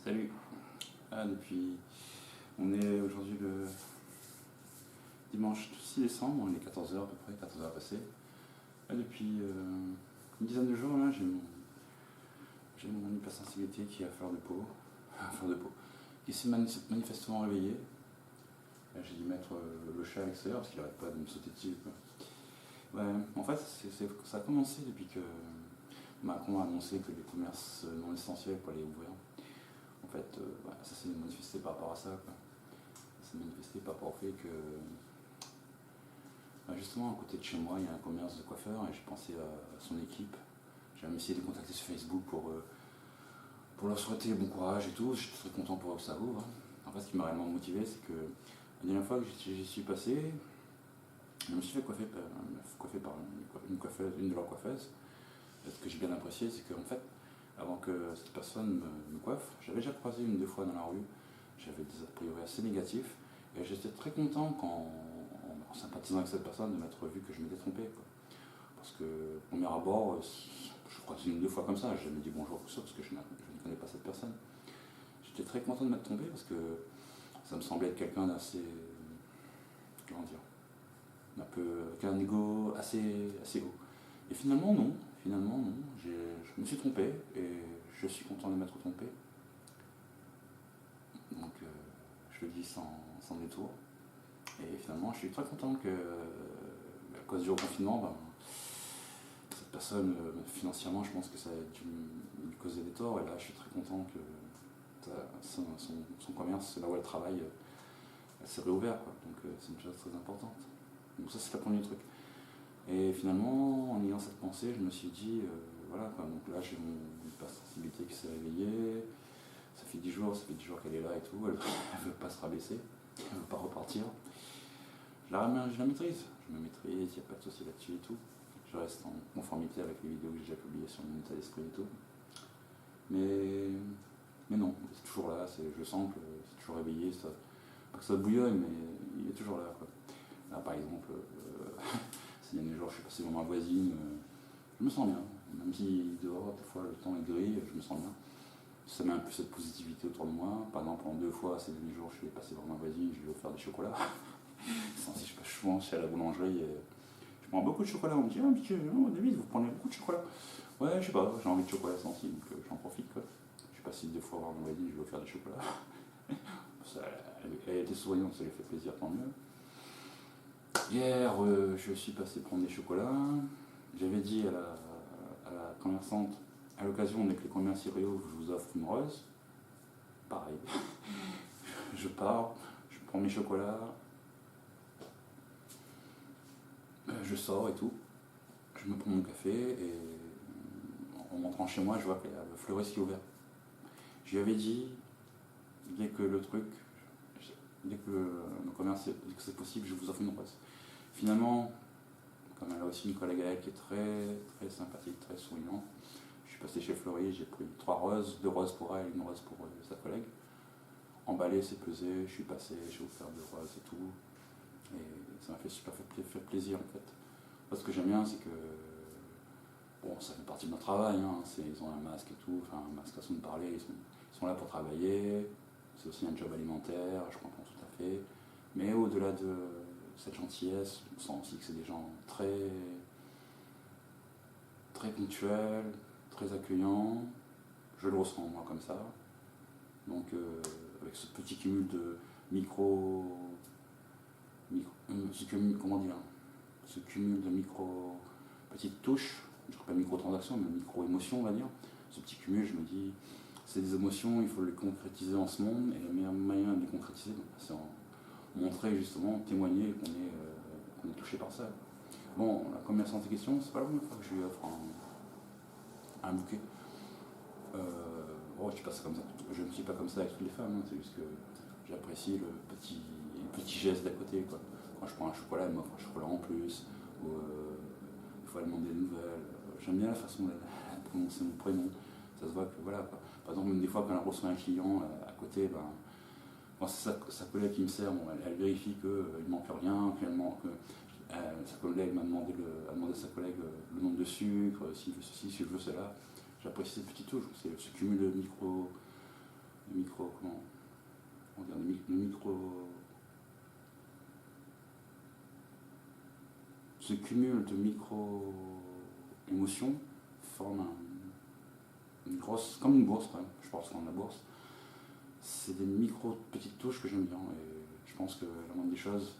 Salut. On est aujourd'hui le dimanche 6 décembre, il est 14h à peu près, 14h passées. Depuis une dizaine de jours, là, j'ai mon hypersensibilité qui est à fleur de peau, qui s'est manifestement réveillée. J'ai dû mettre le chat à l'extérieur parce qu'il n'arrête pas de me sauter dessus, quoi. Ouais, en fait, ça a commencé depuis que Macron a annoncé que les commerces non essentiels pour aller ouvrir. En fait, ça s'est manifesté par rapport à ça, quoi. Ça s'est manifesté par rapport au fait que, justement, à côté de chez moi, il y a un commerce de coiffeurs et j'ai pensé à son équipe. J'ai même essayé de les contacter sur Facebook pour leur souhaiter bon courage et tout. Je suis très content pour eux que ça ouvre. En fait, ce qui m'a réellement motivé, c'est que la dernière fois que j'y suis passé, je me suis fait coiffer par une de leurs coiffeuses. Ce que j'ai bien apprécié, c'est qu'en fait, avant que cette personne me coiffe, j'avais déjà croisé une ou deux fois dans la rue. J'avais des a priori assez négatifs. Et j'étais très content en sympathisant avec cette personne de m'être vu que je m'étais trompé, quoi. Parce que, au premier abord, je croisais une ou deux fois comme ça. J'ai jamais dit bonjour tout ça parce que je ne connais pas cette personne. J'étais très content de m'être trompé parce que ça me semblait être quelqu'un d'assez. Comment dire, avec un ego assez haut. Et finalement, non. Je me suis trompé et je suis content de m'être trompé. Donc, je le dis sans détour. Et finalement, je suis très content que, à cause du reconfinement, cette personne, financièrement, je pense que ça a dû lui causer des torts. Et là, je suis très content que son commerce, là où elle travaille, elle s'est réouvert, quoi. Donc, c'est une chose très importante. Donc, ça, c'est le premier truc. Et finalement, en ayant cette pensée, je me suis dit, voilà, quoi. Donc là, j'ai mon hypersensibilité qui s'est réveillée. Ça fait 10 jours qu'elle est là et tout. Elle ne veut pas se rabaisser, elle ne veut pas repartir. Je la maîtrise, il n'y a pas de souci là-dessus et tout. Je reste en conformité avec les vidéos que j'ai déjà publiées sur mon état d'esprit et tout. Mais non, c'est toujours là, je sens que c'est toujours réveillé, pas que ça bouillonne, mais il est toujours là, quoi. Là, par exemple, ces derniers jours, je suis passé devant ma voisine, je me sens bien. Même si dehors, des fois, le temps est gris, je me sens bien. Ça met un peu cette positivité autour de moi. Par exemple, en 2 fois, ces derniers jours, je suis passé devant ma voisine, je lui ai offert des chocolats. Si je passe souvent, je suis à la boulangerie, je prends beaucoup de chocolat. On me dit, David, vous prenez beaucoup de chocolat. Ouais, je sais pas, j'ai envie de chocolat sensible, donc j'en profite, quoi. Je suis passé 2 fois voir ma voisine, je lui ai offert des chocolats. Elle était souriante, ça lui fait plaisir, tant mieux. Hier, je suis passé prendre des chocolats. J'avais dit à la commerçante, à l'occasion, dès que les commerces réouvrent, je vous offre une rose. Pareil. Je pars, je prends mes chocolats, je sors et tout. Je me prends mon café et en rentrant chez moi, je vois qu'il y a le fleuriste qui est ouvert. Je lui avais dit, dès que le commerce, dès que c'est possible, je vous offre une rose. Finalement, comme elle a aussi une collègue à elle qui est très, très sympathique, très souriante, je suis passé chez le fleuriste, j'ai pris 3 roses, 2 roses pour elle, une rose pour sa collègue. Emballé, c'est pesé, je suis passé, j'ai offert 2 roses et tout. Et ça m'a fait super fait plaisir, en fait. Parce que j'aime bien, c'est que, bon, ça fait partie de notre travail, hein, ils ont un masque et tout, enfin un masque façon de parler, ils sont là pour travailler. C'est aussi un job alimentaire, je comprends tout à fait. Mais au-delà de cette gentillesse, on sent aussi que c'est des gens très, très ponctuels, très accueillants. Je le ressens moi comme ça. Donc avec ce petit cumul de ce cumul de petites touches, je ne dirais pas micro-transactions, mais micro-émotions, on va dire. Ce petit cumul, je me dis, c'est des émotions, il faut les concrétiser en ce monde, et le meilleur moyen de les concrétiser, c'est en montrer justement, témoigner qu'on est touché par ça. Bon, la commerçante en question, c'est pas la première fois que je lui offre un bouquet. Je ne suis pas comme ça avec toutes les femmes, hein, c'est juste que j'apprécie le petit geste d'à côté, quoi. Quand je prends un chocolat, elle m'offre un chocolat en plus, ou il faut demander des nouvelles. J'aime bien la façon de prononcer mon prénom. Ça se voit que voilà, quoi. Par exemple, même des fois quand elle reçoit un client à côté, quand c'est sa collègue qui me sert, bon, elle vérifie qu'il ne manque rien, sa collègue a demandé à sa collègue le nombre de sucre, s'il veut ceci, s'il veut cela. J'apprécie cette petite touche, c'est ce cumul de le micro, comment on dit, le micro, ce cumul de micro-émotions forme une grosse, comme une bourse quand même, je pense dans la bourse. C'est des petites touches que j'aime bien, et je pense que la moindre des choses,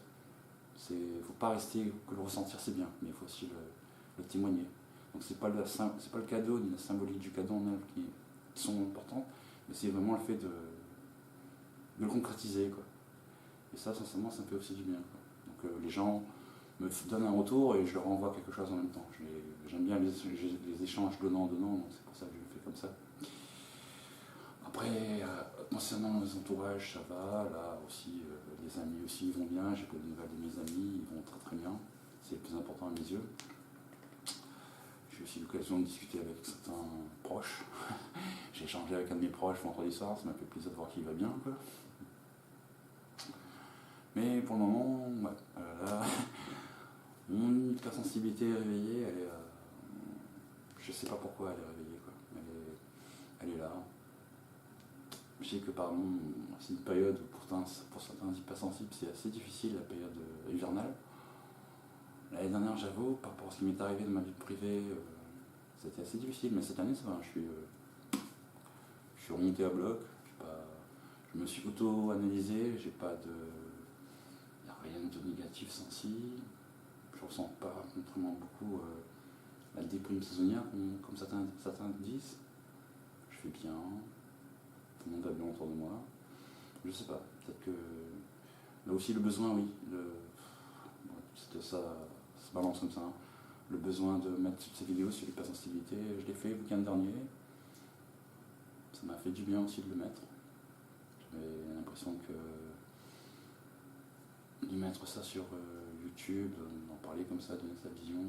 il ne faut pas rester que le ressentir, c'est bien, mais il faut aussi le témoigner. Donc c'est pas le cadeau ni la symbolique du cadeau en elle qui sont importantes, mais c'est vraiment le fait de le concrétiser, quoi. Et ça, sincèrement, ça me fait aussi du bien, quoi. Donc les gens me donnent un retour et je leur envoie quelque chose en même temps. J'aime bien les échanges donnant-donnant, donc c'est pour ça que je le fais comme ça. Après, concernant les entourages, ça va. Là aussi, les amis aussi vont bien. J'ai pas de nouvelles de mes amis, ils vont très très bien. C'est le plus important à mes yeux. J'ai aussi l'occasion de discuter avec certains proches. J'ai échangé avec un de mes proches vendredi soir, ça m'a fait plaisir de voir qu'il va bien, quoi. Mais pour le moment, ouais, là, mon hypersensibilité est réveillée, elle est, je sais pas pourquoi elle est réveillée, quoi. Elle est là. Je sais que pardon, c'est une période où pour certains hypersensibles, c'est assez difficile, la période hivernale. L'année dernière, j'avoue, par rapport à ce qui m'est arrivé de ma vie privée, c'était assez difficile, mais cette année, ça va. Je suis remonté à bloc, je me suis auto-analysé, j'ai pas de. Il n'y a rien de négatif sensible. Je ressens pas contrairement beaucoup la déprime saisonnière, comme certains disent. Je fais bien, tout le monde va bien autour de moi. Je sais pas, peut-être que. Là aussi, le besoin, oui. Ça se balance comme ça. Hein. Le besoin de mettre toutes ces vidéos sur l'hypersensibilité, je l'ai fait le week-end dernier. Ça m'a fait du bien aussi de le mettre. J'avais l'impression que de mettre ça sur YouTube, d'en parler comme ça, de donner sa vision,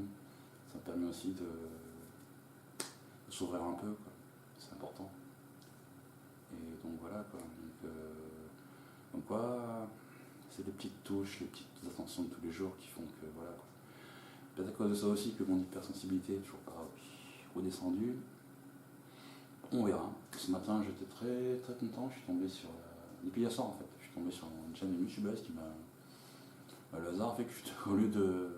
ça me permet aussi de s'ouvrir un peu, quoi. C'est important. Et donc voilà, quoi. Donc quoi, c'est des petites touches, les petites attentions de tous les jours qui font que voilà, quoi. Peut-être à cause de ça aussi que mon hypersensibilité est toujours pas redescendue. On verra. Ce matin, j'étais très très content. Je suis tombé sur depuis hier soir en fait. Je suis tombé sur une chaîne de YouTubeuse qui m'a. Le hasard fait que au lieu de.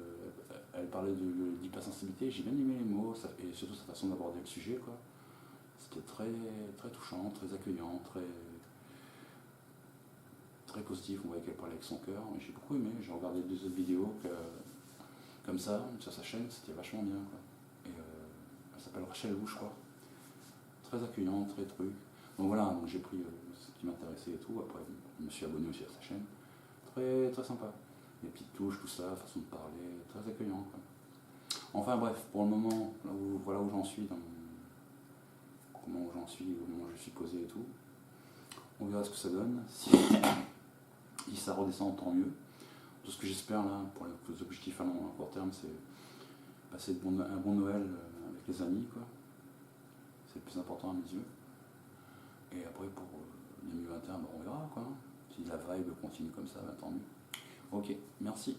Elle parlait d'hypersensibilité, j'ai bien aimé les mots et surtout sa façon d'aborder le sujet, quoi. C'était très très touchant, très accueillant, très positif. On voyait qu'elle parlait avec son cœur. J'ai beaucoup aimé. J'ai regardé 2 autres vidéos comme ça sur sa chaîne. C'était vachement bien, quoi. Et elle s'appelle Rachel Lou, je crois. Très accueillant, très truc. Donc voilà, donc j'ai pris ce qui m'intéressait et tout. Après, je me suis abonné aussi à sa chaîne. Très très sympa. Les petites touches, tout ça, façon de parler, très accueillant, quoi. Enfin bref, pour le moment, voilà où j'en suis, au moment où je suis posé et tout. On verra ce que ça donne. Si ça redescend, tant mieux. Tout ce que j'espère là, pour les objectifs à court terme, c'est passer un bon Noël avec les amis, quoi. C'est le plus important à mes yeux. Et après, pour 2021, on verra, quoi. Si la vibe continue comme ça, tant mieux. Ok, merci.